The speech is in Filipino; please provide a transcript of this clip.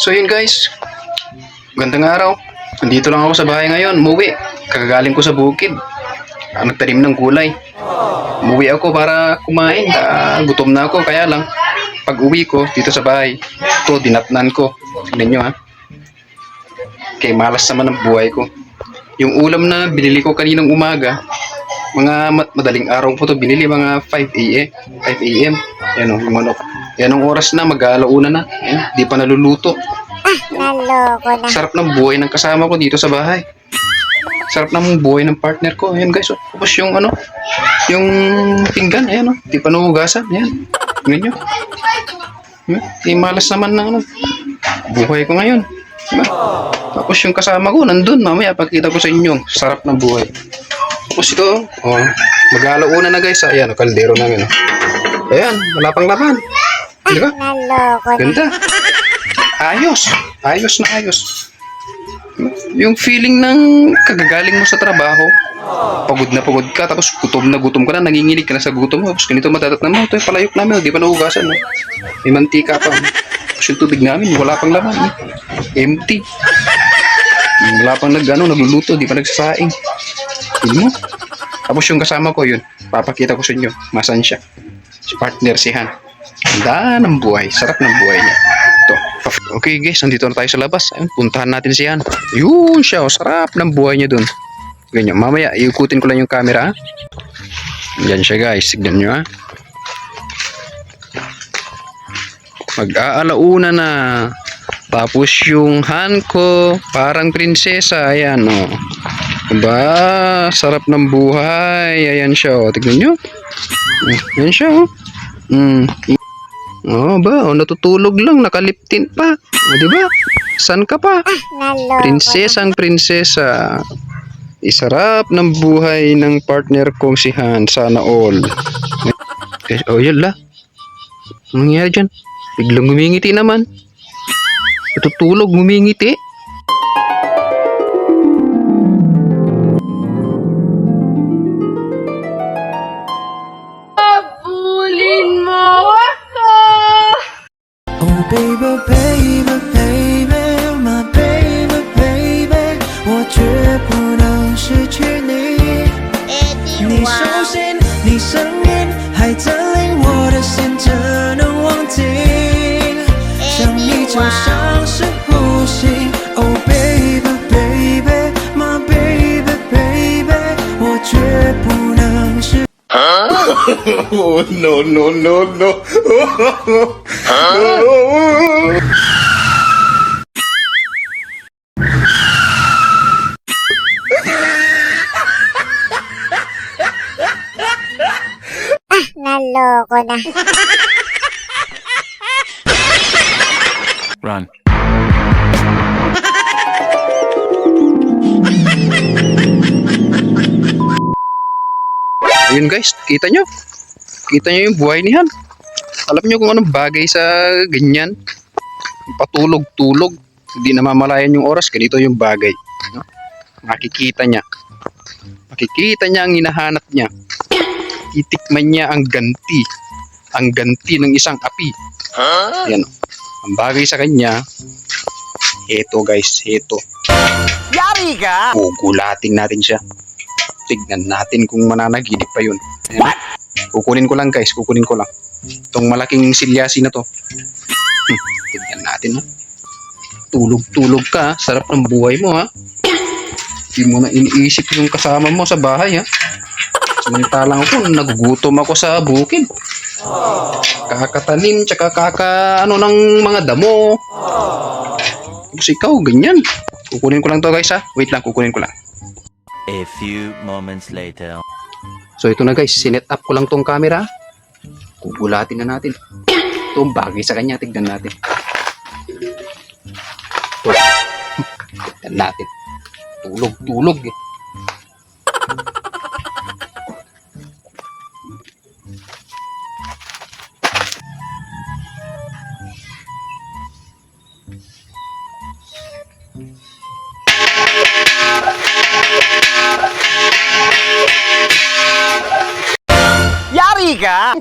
So yun guys, gandang araw. Nandito lang ako sa bahay ngayon, umuwi. Kagagaling ko sa bukid. Nagtanim ng gulay. Umuwi ako para kumain. Gutom na ako, kaya lang pag uwi ko dito sa bahay, ito dinatnan ko. Tignan nyo ha. Okay, malas naman ang buhay ko. Yung ulam na binili ko kaninang umaga, mga madaling araw po to binili, mga 5 a.m. 5 a.m. Yan o, yung manok. Yan ang oras na, mag-aalauna na. Yan, di pa naluluto. Naloko na. Sarap ng buhay ng kasama ko dito sa bahay. Sarap ng buhay ng partner ko. Ayan guys, oh. Tapos yung ano, yung pinggan, ayan oh. Di pa nahugasan, ayan. Tingnan nyo. Di malas naman na ano. Buhay ko ngayon. Diba? Tapos yung kasama ko, nandun. Mamaya, pagkita ko sa inyo. Sarap ng buhay. Tapos ito, oh, mag-aalauna na guys. Ayan, oh, kaldero namin. Oh. Ayan, wala pang laman. Diba? Naloko na. Ganda. Ayos. Ayos na ayos. Yung feeling ng kagagaling mo sa trabaho, pagod na pagod ka, tapos gutom ka na, nanginginig ka na sa gutom mo, tapos ganito matatatnan mo, ito yung palayok namin, di pa nahugasan, no? May mantika pa. Tapos yung tubig namin, wala pang laman, no? Empty. Wala pang nagluluto, di pa nagsasaing. Hindi mo? Tapos yung kasama ko yun, papakita ko sa inyo, masan siya. Si partner si Han. Ganda ng buhay, sarap ng buhay niya. Ito. Okay guys, nandito na tayo sa labas. Ayun, puntahan natin si Han. Yun siya, oh, sarap ng buhay niya dun. Ganyan, mamaya iukutin ko lang yung camera. Yan siya guys, tignan nyo ha. Mag-aalauna na. Tapos yung Han ko, parang prinsesa. Ayan o. Oh. Diba? Sarap ng buhay. Ayan siya o. Oh. Tignan nyo. Ayan siya o. Oh. Oh ba, oh, natutulog lang, nakaliptin pa. Oh, di ba? San ka pa? Naloko. Prinsesang prinsesa. Isarap ng buhay ng partner kong si Han. Sana all. Oh, yala. Anong nangyari dyan? Biglang ngumingiti naman. Natutulog, ngumingiti. Abulin mo ako! Oh baby, baby, baby, my baby, baby， 我绝不能失去你。你手心，你声音，还占领我的心，怎能忘记？想你就像是呼吸。Oh baby, baby, my baby, baby， 我绝不能失。Oh, no, no, no, no. Naloko na. Run. Ayun guys, kita nyo? Kita nyo yung buhay ni Han? Alam nyo kung anong bagay sa ganyan? Patulog-tulog. Hindi namamalayan yung oras. Ganito yung bagay. No? Makikita niya. Makikita niya ang hinahanap niya. Titikman niya ang ganti. Ang ganti ng isang api. Yan. Ang bagay sa kanya, eto guys, eto. Yari ka! Gugulatin natin siya. Tignan natin kung mananaginip pa yun. Ayan. Kukunin ko lang guys, kukunin ko lang. Itong malaking silyasi na to. Tignan natin ha. Tulog-tulog ka, sarap ng buhay mo ha. Hindi mo na iniisip yung kasama mo sa bahay ha. Samantalang ako, nagugutom ako sa bukid. Kakatanim, tsaka ano ng mga damo. Tapos ikaw, ganyan. Kukunin ko lang to guys ha. Wait lang, kukunin ko lang. A few moments later. So ito na guys, sinet up ko lang tong camera. Gugulatin na natin. Ito bagay sa kanya, tignan natin. Ito. Tignan natin. Tulog eh. Yari ka!